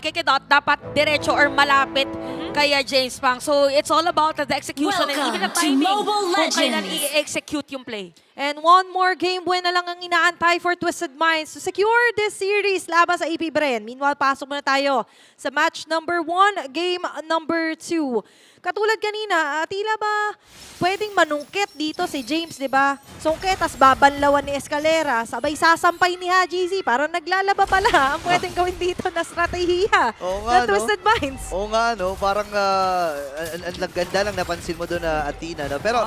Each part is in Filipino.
Kikidot dapat diretso or malapit kay James Pang. So it's all about the execution and even the Welcome to timing Mobile kung kailan Legends. i-execute yung play. And one more game win na lang ang inaantay for Twisted Minds to secure this series laban sa AP Bren. Meanwhile, pasok muna tayo sa match number 1, game number 2. Katulad kanina, tila ba pwedeng manungkit dito si James, di ba? Sungkit, tas babanlawan ni Escalera. Sabay sasampay ni HGC. Parang naglalaba pala ang pwedeng gawin dito na strategiya Oo ng nga, no? Twisted Minds. Oo nga, no? Parang ang ganda lang napansin mo doon na Athena. No? Pero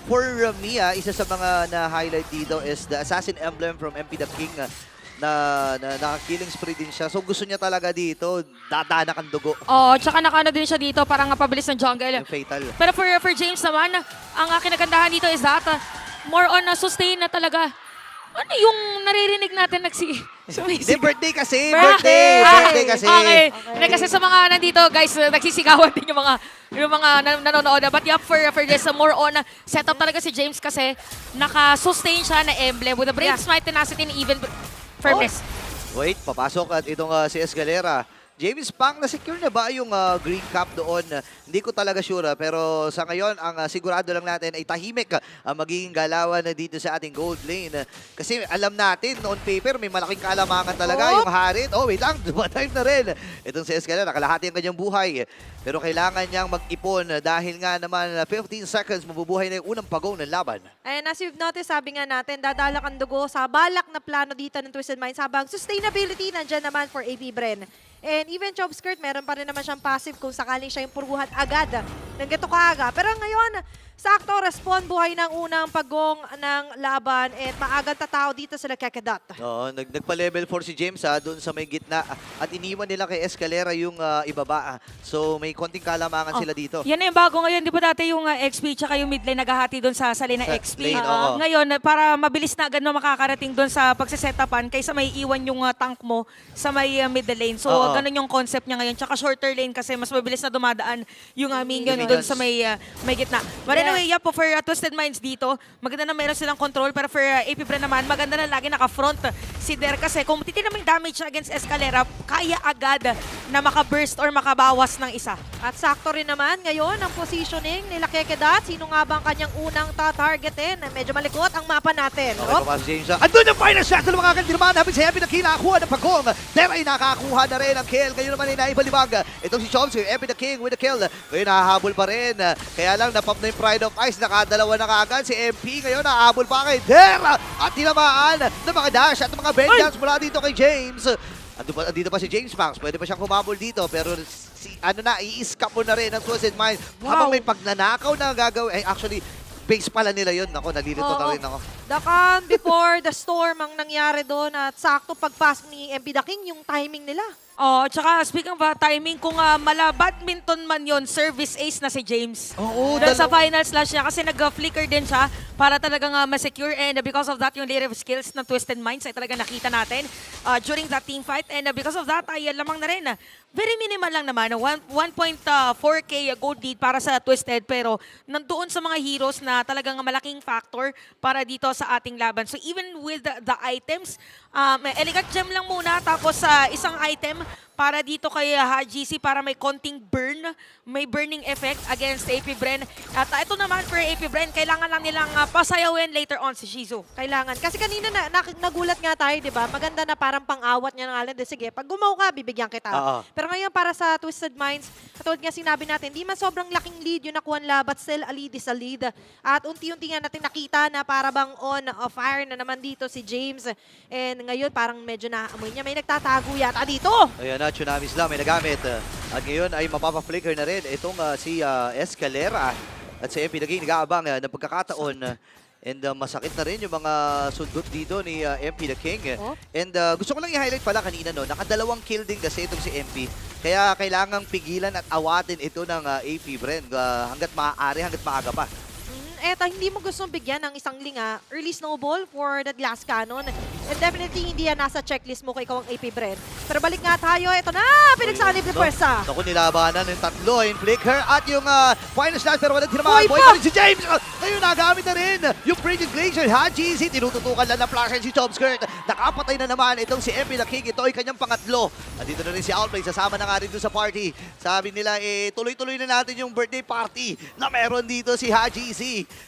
for me, isa sa mga na-highlight dito is the Assassin Emblem from MP The King na naka-killing spree din siya. So gusto niya talaga dito, dadanak ang dugo. Oh, tsaka nakano din siya dito parang pabilis ng jungle. Yung fatal. Pero for James naman, ang kinagandahan dito is that more on sustain na talaga. Ano yung naririnig natin Hindi, birthday kasi. Birthday! Birthday kasi. Okay. Hindi, kasi sa mga nandito, guys, nagsisigawan din yung mga nanonood. But yeah, for this, more on setup talaga si James kasi naka-sustain siya na emblem with the Brave Smite, tenacity, and even firmness. Wait, papasok at itong si Escalera. James Pang, na-secure na ba yung green cap doon? Hindi ko talaga sure, pero sa ngayon, ang sigurado lang natin ay tahimik ang magiging galawan na dito sa ating gold lane. Kasi alam natin, on paper, may malaking kaalamangan talaga yung Harit. Oh, wait lang, time na rin. Itong si Escalera, nakalahati ang kanyang buhay. Pero kailangan niyang mag-ipon dahil nga naman 15 seconds, mabubuhay na yung unang pagong ng laban. And as you've noticed, sabi nga natin, dadalak ang dugo sa balak na plano dito ng Twisted Minds habang sustainability nandyan naman for AP Bren. And even Chop Skirt, meron pa rin naman siyang passive kung sakaling siya yung puruhan agad ng gato kaaga. Pero ngayon, sakto, respond buhay ng unang pagong ng laban and maagang tatao dito sila Kekedot. Oo, nagpa-level 4 si James doon sa may gitna at iniwan nila kay Escalera yung ibaba. So may konting kalamangan sila dito. Yan na yung bago ngayon. Di ba dati yung XP tsaka yung mid lane naghahati doon sa lane na Sa XP? lane, oo. Ngayon, para mabilis na agad na makakarating doon sa pagsisetapan kaysa may iwan yung tank mo sa may mid lane. So Oo. ganun yung concept niya ngayon. Tsaka shorter lane kasi mas mabilis na dumadaan yung minion Yung doon minions. sa may gitna. But anyway, yeah po, for Twisted Minds dito, maganda na meron silang control. Pero for AP Bren naman, maganda na lagi naka-front si Der kasi kung titignan mo yung damage against Escalera, kaya agad na makaburst or makabawas ng isa. At sakto rin naman ngayon ang positioning nila Kekedot. Sino nga ba ang kanyang unang tatargetin? Medyo malikot ang mapa natin. Okay, Op. papasok si James. Andun yung final shot ng mga kandirman. Habang si Epi nakinakuha ng pagkong. Der ay nakakuha na rin ang kill. Ngayon naman ay naibalibag. Itong si Chomsky, Epi the King with the kill. Ngayon nahahabol pa rin. Kaya lang napop na yung Pride of Ice. Nakadalawa na kaagad. Si MP ngayon nahabol pa kay Der. At tinamaan ng mga dash at ng mga vengeance mula dito kay James. Andito pa si James Max. Pwede pa siyang kumabol dito. Pero i-escape mo na rin ang Twisted Minds. Habang may pagnanakaw na gagawin. Actually, base pala nila yun. Ako, nalilito na rin ako. The calm before the storm ang nangyari doon at sakto pagpasok ni MP The King yung timing nila. Oh, tsaka speaking of timing, kung badminton man yon, service ace na si James. Oo, Dahil sa final slash niya kasi nag-flicker din siya para talagang ma-secure and because of that, yung layer of skills ng Twisted Minds ay talaga nakita natin during that team fight and because of that ay lamang na rin. Very minimal lang naman, 1.4k gold lead para sa Twisted pero nandoon sa mga heroes na talagang malaking factor para dito sa ating laban. So even with the items, elegant gem lang muna tapos isang item para dito kay HGC para may konting burn, may burning effect against AP Bren. At ito naman for AP Bren, kailangan lang nilang pasayawin later on si Shizu. Kailangan. Kasi kanina nagulat nga tayo, di ba? Maganda na parang pang-awat niya ng Alan. Sige, pag gumaw ka, bibigyan kita. Oo. Pero ngayon para sa Twisted Minds, katulad nga sinabi natin, di man sobrang laking lead yung nakuha nila, but still a lead is a lead. At unti-unti nga natin nakita na para bang on fire na naman dito si James. And ngayon parang medyo naamoy niya. May nagtatago yata dito. Ayan na, Tsunami Slam may nagamit. At ngayon ay mapapa-flicker na rin itong si Escalera. At si MP naging nag-aabang ng pagkakataon. And masakit na rin yung mga sundot dito ni MP the King. Oh. And gusto ko lang i-highlight pala kanina, no, nakadalawang kill din kasi itong si MP. Kaya kailangang pigilan at awatin ito ng AP Bren hanggat maaari, hanggat maaga pa. Eto, hindi mo gustong bigyan ng isang linga, early snowball for the glass cannon. And definitely, hindi yan nasa checklist mo kung ikaw ang AP Bren. Pero balik nga tayo. Ito na, pinagsanib ni Pwersa. Naku, nilabanan yung tatlo, yung flicker at yung final slash pero walang tinamaan. Uy, Boy pa! pa rin si James! Ngayon nagamit na rin yung Frigid Glacier. Haji, tinututukan lang na flash si Chomskirt. Nakapatay na naman itong si MP na King. Ito ay kanyang pangatlo. At dito na rin si Outplay. Sasama na nga rin doon sa party. Sabi nila, tuloy-tuloy na natin yung birthday party na meron dito si Haji Z.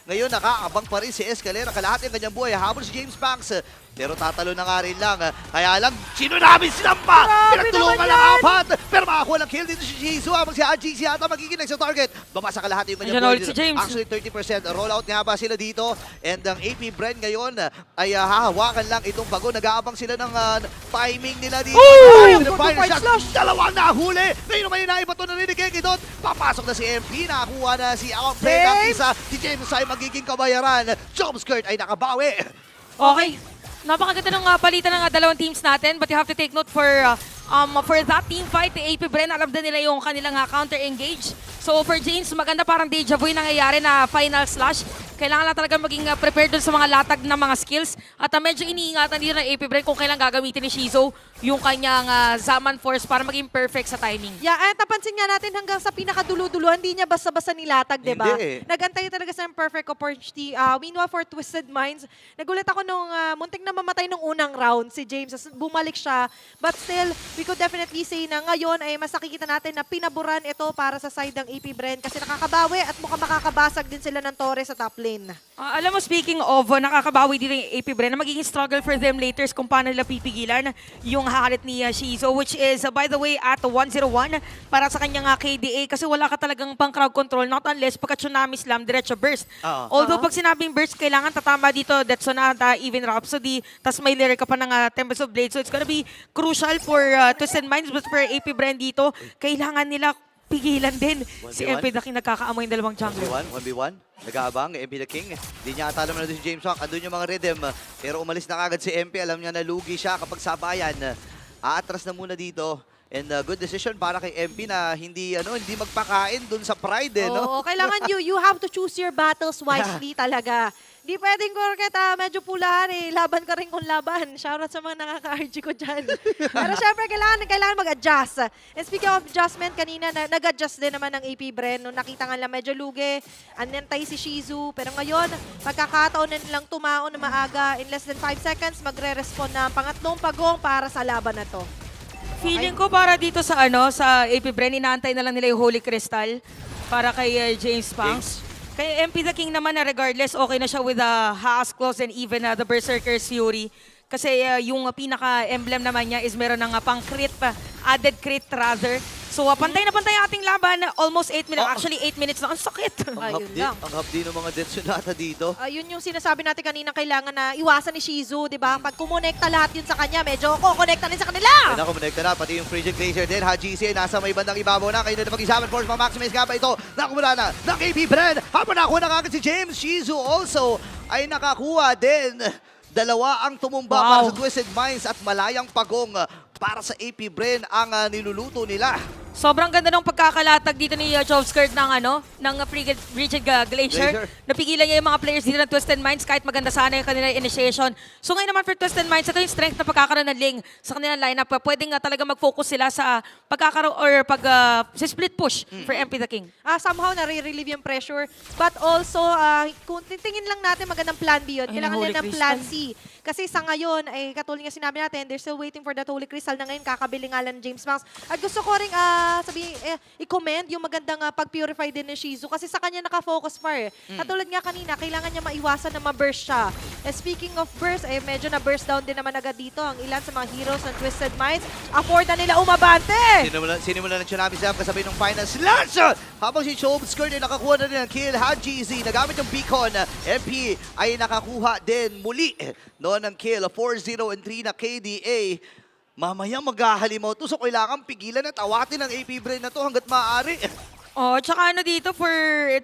Ngayon, nakaabang pa rin si Escalera. Kalahati ang kanyang buhay. Habol si James Banks. Pero tatalo na nga rin lang. Kaya lang, sino namin sinampa? Grabe Pinagtulungan naman lang yan! apat. Pero makakuha ng kill dito si Jisoo. Habang si Haji Z yata magiging next sa target. Babasa kalahati yung kanyang Andyan buhay ulit si dito. James. Actually, 30% rollout nga ba sila dito. And ang AP Bren ngayon ay hahawakan lang itong bago. Nag-aabang sila ng timing nila dito. Ay, Yung ang final fight shot, slash! dalawang nahuli. Ngayon naman inaiba to na rin ni Keki doon. Papasok na si MP. Nakakuha na si Outplay. Ang James! isa, si James ay magiging kabayaran. Jobskirt ay nakabawi. Okay. Napakaganda ng palitan ng dalawang teams natin, but you have to take note for that team fight, the AP Bren, alam din nila yung kanilang counter-engage. So for James, maganda parang deja vu yung nangyayari na final slash. Kailangan lang talaga maging prepared dun sa mga latag na mga skills. At medyo iniingatan din ng AP Bren kung kailan gagamitin ni Shizo yung kanyang Zaman Force para maging perfect sa timing. Yeah, at napansin nga natin hanggang sa pinakadulo-dulo, hindi niya basta-basta nilatag, di ba? Hindi. Nagantay talaga sa perfect opportunity. Meanwhile, for Twisted Minds, nagulat ako nung muntik na mamatay nung unang round si James. Bumalik siya. But still, we could definitely say na ngayon ay mas nakikita natin na pinaburan ito para sa side ng AP Bren kasi nakakabawi at mukhang makakabasag din sila ng Torres sa top lane. Alam mo, speaking of, nakakabawi din yung AP Bren na magiging struggle for them later kung paano nila pipigilan yung halit ni Shizo, which is, by the way, at 101 para sa kanyang KDA kasi wala ka talagang pang crowd control, not unless pagka Tsunami Slam, diretso burst. Although pag sinabing burst, kailangan tatama dito, Death Sonata, even Rhapsody, tas may lyric ka pa ng Tempest of Blade. So it's gonna be crucial for Twisted Minds, but for AP Bren dito, kailangan nila pigilan din si 1v1? MP Daking nagkakaamoy yung dalawang jungler. 1v1. Nag-aabang, MP the King. Hindi niya ata alam na doon si James Hawk. Andun yung mga rhythm. Pero umalis na kagad si MP. Alam niya na lugi siya kapag sabayan. Aatras na muna dito. And good decision para kay MP na hindi magpakain doon sa pride, no? Oo, kailangan you have to choose your battles wisely talaga. Di pwedeng korket, medyo pulahan laban ka rin kung laban. Shoutout sa mga nakaka-RG ko dyan. Pero syempre, kailangan mag-adjust. And speaking of adjustment, kanina nag-adjust din naman ng AP Bren. Nung nakita nga lang medyo lugi, anentay si Shizu. Pero ngayon, pagkakataon na nilang tumaon na maaga, in less than 5 seconds, magre-respond na ang pangatlong pagong para sa laban na to. Feeling ko para dito sa sa AP Bren, inaantay na lang nila yung Holy Crystal para kay James Pangs. Kay MP the King naman na regardless, okay na siya with the Haas Claws and even the Berserker's Fury. Kasi yung pinaka-emblem naman niya is meron ng pang-crit, added crit rather. So pantay na pantay ang ating laban. Almost 8 minutes. Actually 8 minutes na. Ang sakit. Ayun lang. Ang hapdi ng mga Death Sonata dito. Yun yung sinasabi natin kanina, kailangan na iwasan ni Shizu, di ba? Pag kumonekta lahat yun sa kanya, medyo kukonekta din sa kanila. Ay, naku, connecta na. Pati yung Frigid Glacier din. Haji C nasa may bandang ibabaw na. Kayo na pag-isaman force. Ma-maximize nga ba ito? Nakumula na ng AP Bren. Habang nakuha na kagad si James. Shizu also ay nakakuha din. Dalawa ang tumumba para sa Twisted Minds at malayang pagong para sa AP Bren ang niluluto nila. Sobrang ganda ng pagkakalatag dito ni Jovskirt ng Frigid Glacier. Napigilan niya yung mga players dito ng Twisted Minds kahit maganda sana yung kanilang initiation. So ngayon naman for Twisted Minds, ito yung strength na pagkakaroon ng Ling sa kanilang lineup. Pwedeng talaga mag-focus sila sa pagkakaroon or sa split push for MP the King. Somehow nare-relieve yung pressure. But also, kung titingin lang natin magandang plan B yun, Ay, kailangan Holy nila ng Crystal. plan C. Kasi sa ngayon, ay katulad nga sinabi natin, they're still waiting for that Holy Crystal na ngayon kakabili nga lang ng James Banks. At gusto ko rin i-commend yung magandang pag-purify din ni Shizu kasi sa kanya nakafocus pa Katulad nga kanina, kailangan niya maiwasan na ma-burst siya. Speaking of burst, medyo na-burst down din naman agad dito ang ilan sa mga heroes ng Twisted Minds. Afford na nila umabante! Sinimula ng Tsunami Slam kasabay ng final slash! Habang si Jobskirt ay nakakuha na rin ang kill. Haji Z nagamit yung beacon. MP ay nakakuha din muli noon ng kill. 4-0 and 3 na KDA. Mamaya maghahalimaw to, so kailangan pigilan at awatin ng AP Bren na to hanggat maaari. Oh, tsaka ano dito for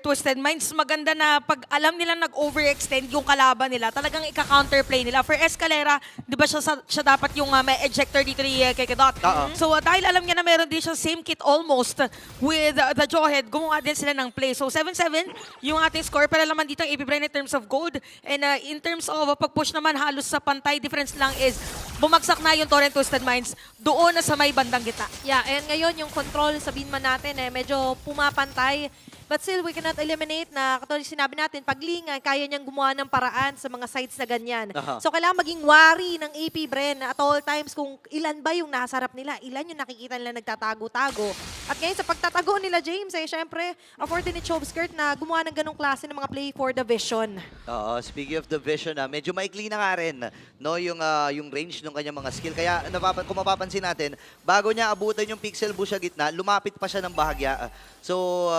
Twisted Minds, maganda na pag alam nilang nag-overextend yung kalaban nila, talagang ika-counterplay nila. For Escalera, di ba siya dapat yung may ejector dito ni Kekedot? So dahil alam niya na meron din siya same kit almost with the Jawhead, gumawa din sila ng play. So 7-7 yung ating score, pero naman dito ang AP Bren in terms of gold. And in terms of pag-push naman, halos sa pantay difference lang is bumagsak na yung Torrent Twisted Minds doon na sa may bandang gitna. Yeah, and ngayon yung control, sabihin man natin, medyo pumapantay. But still, we cannot eliminate na, katulad yung sinabi natin, pag Linga, kaya niyang gumawa ng paraan sa mga sites na ganyan. So, kailangan maging wary ng AP Bren at all times kung ilan ba yung nasa harap nila, ilan yung nakikita nila nagtatago-tago. At ngayon, sa pagtatago nila, James, syempre, afford din ni Chobskirt na gumawa ng ganong klase ng mga play for the vision. Oo, speaking of the vision, medyo maikli na nga rin no, yung range ng kanyang mga skill. Kaya kung mapapansin natin, bago niya abutan yung pixel bush sa gitna, lumapit pa siya ng bahagya. So,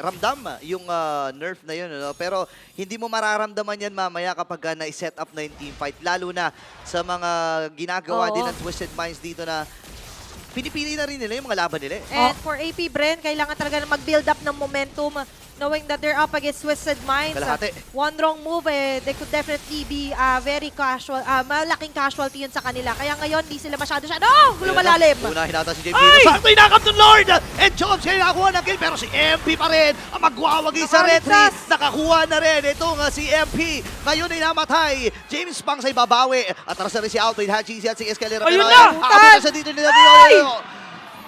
ramdam yung nerf na yun. No? Pero hindi mo mararamdaman yan mamaya kapag na-set up na yung team fight. Lalo na sa mga ginagawa din ng Twisted Minds dito na pinipili na rin nila yung mga laban nila. And for AP Bren, kailangan talaga na mag-build up ng momentum knowing that they're up against Twisted Minds. Kalahati. One wrong move, they could definitely be very casual, malaking casualty yun sa kanila. Kaya ngayon, di sila masyado lumalalim. Unahin natin si James Dino. Sakto inakap ng Lord! And Chobs kayo nakakuha ng kill, pero si MP pa rin ang magwawagi sa retry. Nakakuha na rin itong si MP. Ngayon ay namatay. James Pang sa'y babawi. Atras na rin si Outway, Hachi at si Escalera. Ayun na! Aabot na sa dito nila.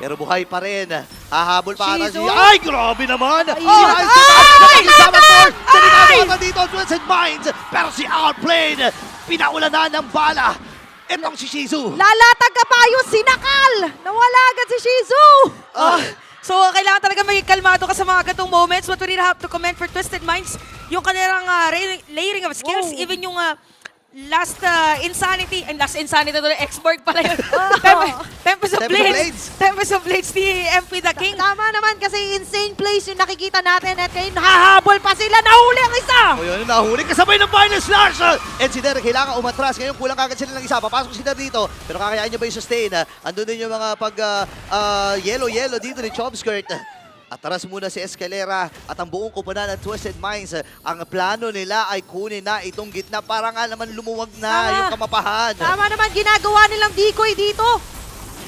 Pero buhay pa rin. Hahabol pa ata si... Ay, grabe naman! Nakakisama Ford! Nalinagawa dito ang Twisted Minds. Pero si Outplayed, pinaulanan ng bala. Itong si Shizu. Lalatag ka pa yung sinakal! Nawala agad si Shizu! So, kailangan talaga maging kalmado ka sa mga gatong moments. But we really have to commend for Twisted Minds yung kanilang layering of skills. Even yung last insanity, and last insanity doon, X-Borg pala yun. Tempest of Blades. Tempest of Blades ni MP the King. Tama naman kasi insane plays yung nakikita natin at ngayon hahabol pa sila. Nahuli ang isa! O yun, nahuli kasabay ng final slash. And si Derek kailangan umatras. Ngayon kulang kagad sila ng isa. Papasok si Derek dito. Pero kakayaan niya ba yung sustain? Andun din yung mga yellow dito ni Chobskirt. Atras muna si Escalera at ang buong koponan ng Twisted Minds. Ang plano nila ay kunin na itong gitna para nga naman lumuwag na yung kamapahan. Tama naman, ginagawa nilang decoy dito.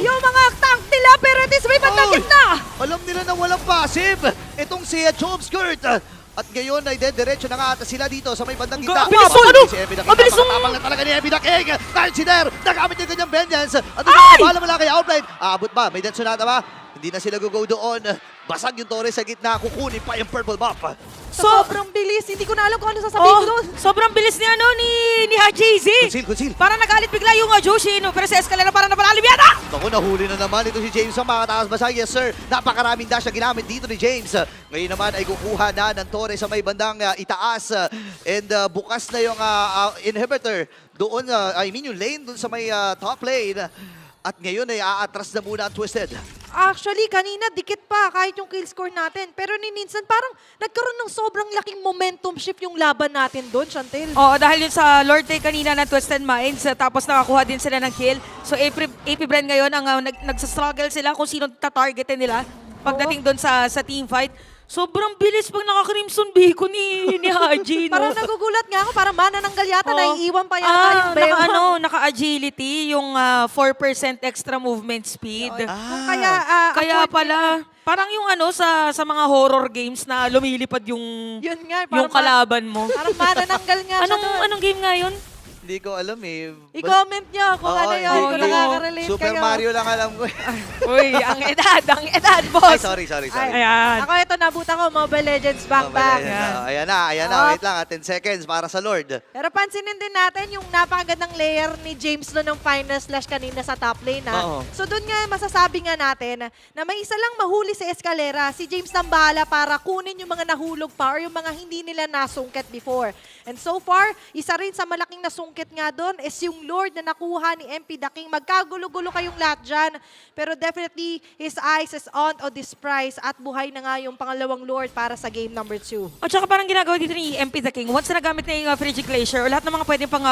Yung mga tank nila, pero this may bandang gitna. Alam nila na walang passive. Itong si Chobskirt. At ngayon ay diretso na nga ata sila dito sa may bandang gitna. Si Ebi the King. Napakatapang na talaga ni Ebi the King. Dahil si Der, nagamit yung kanyang vengeance. At bahala mo lang kay Outline. Aabot ba? May death sonata ba? Hindi na sila go doon. Basag yung Torres sa gitna. Kukunin pa yung purple buff. Sobrang bilis. Hindi ko na alam kung ano sasabihin ko doon. Sobrang bilis ni ni HJZ. Conceal. Parang nagalit bigla yung Joshi, no? Pero sa Escalera parang napalalim yata. Naku, nahuli na naman ito si James ang makataas basag. Yes sir, napakaraming dash na ginamit dito ni James. Ngayon naman ay kukuha na ng Torres sa may bandang itaas. And bukas na yung inhibitor doon, yung lane doon sa may top lane. At ngayon ay aatras na muna ang Twisted. Actually, kanina dikit pa kahit yung kill score natin. Pero minsan parang nagkaroon ng sobrang laking momentum shift yung laban natin doon, Chantel. Oo, dahil yun sa Lord Tay kanina ng Twisted Minds, tapos nakakuha din sila ng kill. So AP Bren ngayon, ang nagsastruggle sila kung sino tatargetin nila pagdating doon sa team fight. Sobrang bilis pag naka-Crimson Biko ni Haji, no? Parang nagugulat nga ako, parang manananggal yata, naiiwan pa yata yung bewang. Naka-agility, yung 4% extra movement speed. Kaya pala, parang yung sa mga horror games na lumilipad yung yun nga, yung kalaban mo. Parang manananggal nga siya doon. Anong game nga yun? Hindi ko alam eh. I-comment nyo kung ano yun, kung nakaka-relate Super kayo. Mario lang alam ko. Uy, ang edad, boss. Ay, sorry. Ayan. Ako ito, nabutan ko, Mobile Legends back. Ayan na. Wait lang, 10 seconds para sa Lord. Pero pansinin din natin yung napakagandang layer ni James no ng final slash kanina sa top lane. So doon nga masasabi nga natin na may isa lang mahuli sa Escalera. Si James nang bahala para kunin yung mga nahulog pa or yung mga hindi nila nasungkit before. And so far, isa rin sa malaking nasungkit nga doon is yung Lord na nakuha ni MP the King. Magkagulo-gulo kayong lahat dyan. Pero definitely, his eyes is on this prize at buhay na nga yung pangalawang Lord para sa game number 2. At saka parang ginagawa dito ni MP the King, once na nagamit na yung Frigid Glacier, o lahat ng mga pwedeng pang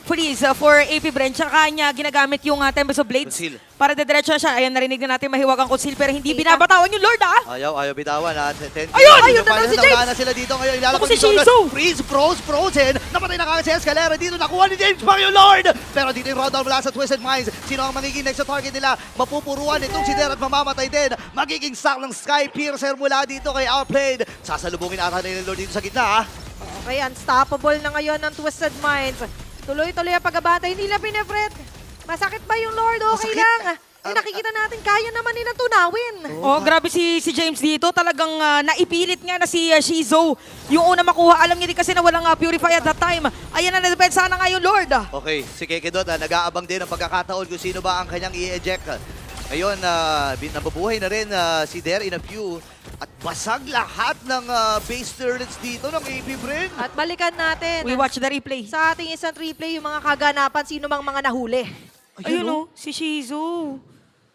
freeze for AP Bren, tsaka niya ginagamit yung Tempest of Blades para dediretso na siya. Ayan, narinig na natin mahiwagang conceal pero hindi Kita. binabatawan yung Lord, ah! Ayaw bitawan ha. 10 Ayun! Ayun, nanalo si James! na sila dito ngayon. Ilalabas Ako si ni Jordan. Shizu! Freeze, frozen. Napatay na kagad si Escalera. Dito nakuha ni James Pang yung Lord. Pero dito yung rundown mula sa Twisted Minds. Sino ang magiging next sa target nila? Mapupuruan itong si Der at mamamatay din. Magiging sack ng Sky Piercer mula dito kay Outplayed. Sasalubungin ata nila yung Lord dito sa gitna ha. Okay, unstoppable na ngayon ng Twisted Minds. Tuloy-tuloy ang pagbabantay. Hindi nila pinefret. Masakit ba yung Lord? Okay Masakit. lang. Eh, nakikita natin, kaya naman nilang tunawin. Oh, grabe si James dito. Talagang naipilit nga na si Shizu. Yung una makuha, alam niya din kasi na walang purify at that time. Ayan na, nadepensa na nga yung Lord. Okay, si Kekedot nag-aabang din ang pagkakataon kung sino ba ang kanyang i-eject. Ngayon, nababuhay na rin si Der in a few. At basag lahat ng base turrets dito ng AP Brin. At balikan natin We watch the replay. sa ating instant replay yung mga kaganapan, sino mang mga nahuli. Ayun oh, si Shizu.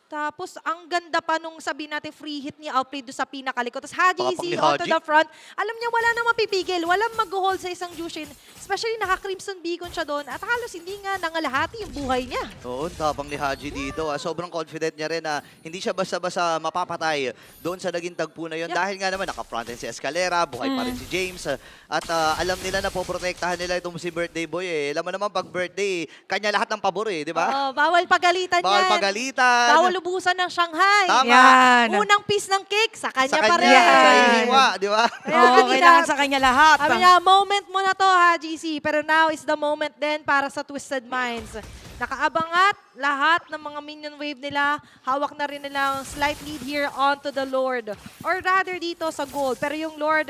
Tapos, ang ganda pa nung sabi natin free hit ni Outplay doon sa pinakalikot. Tapos Haji Pakapang si ni onto Haji. the front. Alam niya, wala nang mapipigil. Walang mag-hold sa isang Jushin. Especially naka-Crimson Beacon siya doon. At halos hindi nga nangalahati yung buhay niya. Oo, tabang ni Haji dito. Sobrang confident niya rin na hindi siya basta-basta mapapatay doon sa naging tagpo na yun. Yep. Dahil nga naman naka-fronten si Escalera, buhay pa rin si James. At alam nila na poprotektahan nila itong si birthday boy eh. Alam mo naman pag birthday, kanya lahat ng pabor eh, di ba? Oo, bawal pagalitan Bawal yan. pagalitan. Bawal ubusan ng Shanghai. Tama. Yan. Unang piece ng cake, sa kanya Sa pa rin. kanya, sa ihiwa, di ba? Kaya Oo, kanina, kailangan sa kanya lahat. Sabi niya, moment mo na to ha, GC. Pero now is the moment din para sa Twisted Minds. Nakaabangat lahat ng mga minion wave nila. Hawak na rin nilang slight lead here onto the Lord. Or rather dito sa gold. Pero yung Lord,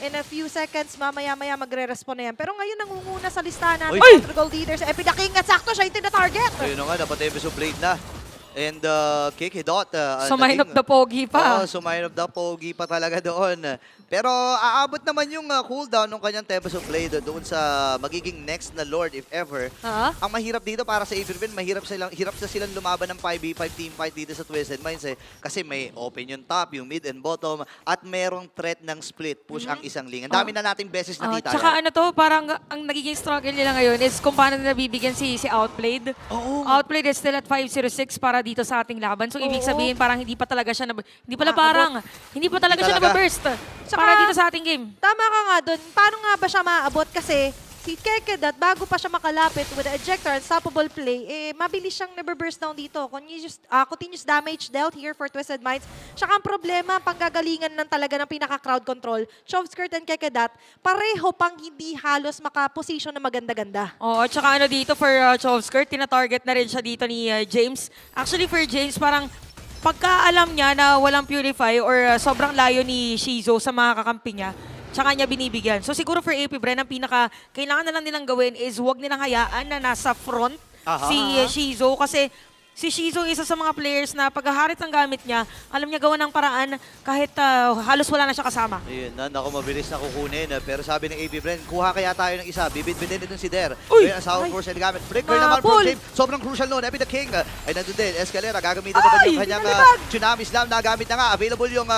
in a few seconds, mamaya-maya magre-respond na yan. Pero ngayon, nangunguna sa listahan natin Uy! contra gold leaders. Epi the King at sakto siya yung tina-target. Ayun na nga, dapat episode blade na. And Kikidot. Sumahin up the pogi pa. Oo, sumahin up the pogi pa talaga doon. Pero aabot naman yung cooldown ng kanyang Tempest of Blade doon sa magiging next na Lord if ever. Ha? Ang mahirap dito para sa Avervin, hirap na silang lumaban ng 5v5 team fight dito sa Twisted Minds eh. Kasi may open yung top, yung mid and bottom, at merong threat ng split push ang isang lane. Ang dami na nating beses nakita Tsaka yan. ano to, parang ang nagiging struggle nila ngayon is kung paano nila bibigyan si Outplayed. Oo. Outplayed is still at 506 para dito sa ating laban. So ibig Oo. sabihin parang hindi pa talaga siya hindi pala Nakaabot. parang hindi pa talaga siya talaga. nababurst Tsaka- para dito sa ating game. Tama ka nga doon. Paano nga ba siya maaabot? Kasi si Kekedat, bago pa siya makalapit with the ejector, unstoppable play, mabilis siyang never-burst down dito. Continuous damage dealt here for Twisted Minds. Tsaka ang problema, panggagalingan ng talaga ng pinaka-crowd control, Chovskirt and Kekedat, pareho pang hindi halos makaposition na maganda-ganda. Oo, tsaka ano dito for Chovskirt, tina-target na rin siya dito ni James. Actually for James, parang pagka alam niya na walang purify or sobrang layo ni Shizu sa mga kakampi niya, tsaka niya binibigyan. So siguro for AP Bren, ang kailangan na lang nilang gawin is huwag nilang hayaan na nasa front Aha. si Shizu kasi si Shizu isa sa mga players na paghaharit ng gamit niya, alam niya gawa ng paraan kahit halos wala na siya kasama. Ayun na, naku, mabilis na kukunin. Pero sabi ng AB Bren, kuha kaya tayo ng isa. Bibit-bitin nito si Der. Uy! Ayun, ang Sour Force ay gamit. Breaker Mapul! naman from James. Sobrang crucial noon. Epi the King ay nandun din. Escalera, gagamitin naman yung kanyang Tsunami Slam na gamit na nga. Available yung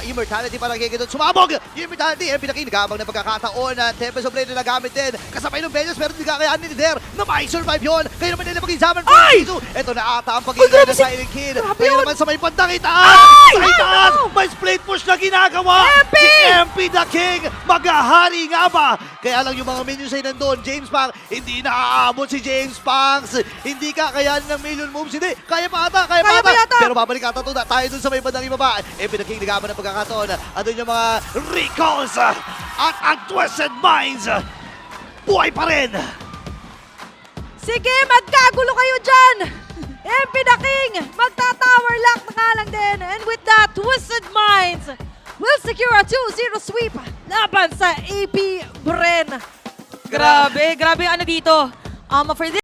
Immortality para kay Kikidot. Sumabog! Yung Immortality. Epi the King, nagabang na pagkakataon. Tempest of Blade na nagamit din. Kasabay ng Venus, pero hindi kakayanin ni Der na mai-survive yun. Kaya naman nila mag-examine from Shizu. Ito na ata ang pag-iingat ng Silent Kid. Kaya naman sa may bandang itaas. Sa itaas, may split push na ginagawa. Si MP the King, maghahari nga ba? Kaya lang yung mga minions ay nandun. James Pang, hindi naaabot si James Pangs. Hindi kakayanin ng million moves. Hindi, kaya pa ata, kaya Kaya pa pa ata. yata. Pero babalik ata tayo dun sa may bandang ibaba. MP the King, nagaman ng pagkakataon. Andun yung mga recalls at ang Twisted Minds. Buhay pa rin. Sige, magkagulo kayo dyan! MP the King, magta-tower lock na nga lang din. And with that, Twisted Minds will secure a 2-0 sweep laban sa AP Bren. Grabe ano dito. For this